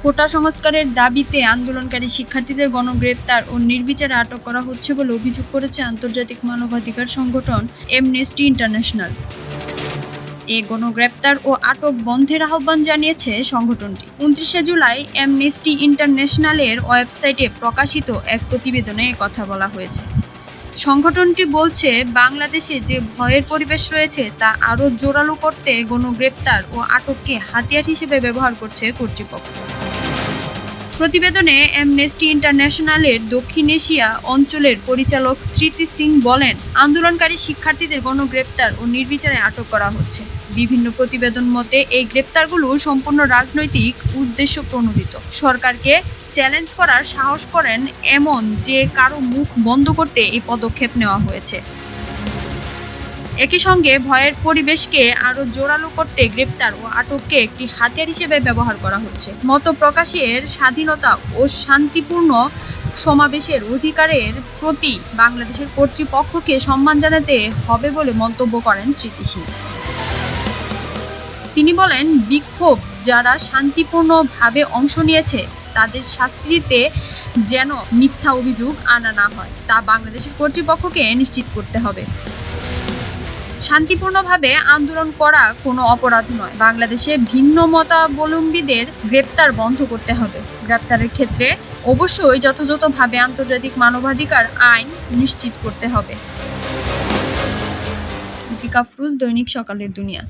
কোটা সংস্কারের দাবিতে আন্দোলনকারী শিক্ষার্থীদের গণগ্রেপ্তার ও নির্বিচারে আটক করা হচ্ছে বলে অভিযোগ করেছে আন্তর্জাতিক মানবাধিকার সংগঠন অ্যামনেস্টি ইন্টারন্যাশনাল। এ গণগ্রেপ্তার ও আটক বন্ধের আহ্বান জানিয়েছে সংগঠনটি। 29 জুলাই অ্যামনেস্টি ইন্টারন্যাশনালের ওয়েবসাইটে প্রকাশিত এক প্রতিবেদনে কথা বলা হয়েছে। সংগঠনটি বলছে, বাংলাদেশে যে ভয়ের পরিবেশ রয়েছে তা আরও জোরালো করতে গণগ্রেপ্তার ও আটককে হাতিয়ার হিসেবে ব্যবহার করছে কর্তৃপক্ষ। প্রতিবেদনে অ্যামনেস্টি ইন্টারন্যাশনালের দক্ষিণ এশিয়া অঞ্চলের পরিচালক স্মৃতি সিং বলেন, আন্দোলনকারী শিক্ষার্থীদের গণগ্রেপ্তার ও নির্বিচারে আটক করা হচ্ছে। বিভিন্ন প্রতিবেদন মতে এই গ্রেপ্তারগুলো সম্পূর্ণ রাজনৈতিক উদ্দেশ্য প্রণোদিত। সরকারকে চ্যালেঞ্জ করার সাহস করেন এমন যে কারো মুখ বন্ধ করতে এই পদক্ষেপ নেওয়া হয়েছে। একই সঙ্গে ভয়ের পরিবেশকে আরও জোরালো করতে গ্রেপ্তার ও আটককে একটি হাতিয়ার হিসেবে ব্যবহার করা হচ্ছে। মত প্রকাশের স্বাধীনতা ও শান্তিপূর্ণ সমাবেশের অধিকারের প্রতি বাংলাদেশের কর্তৃপক্ষকে সম্মান জানাতে হবে বলে মন্তব্য করেন স্মৃতি সিং। তিনি বলেন, বিক্ষোভ যারা শান্তিপূর্ণভাবে অংশ নিয়েছে তাদের শাস্তি দিতে যেন মিথ্যা অভিযোগ আনা না হয় তা বাংলাদেশের কর্তৃপক্ষকে নিশ্চিত করতে হবে। শান্তিপূর্ণভাবে আন্দোলন করা কোনো অপরাধ নয়। বাংলাদেশে ভিন্ন মতাবলম্বীদের গ্রেপ্তার বন্ধ করতে হবে। গ্রেপ্তারের ক্ষেত্রে অবশ্যই যথাযথভাবে আন্তর্জাতিক মানবাধিকার আইন নিশ্চিত করতে হবে। দীপিকা আফরোজ, দৈনিক সকালের দুনিয়া।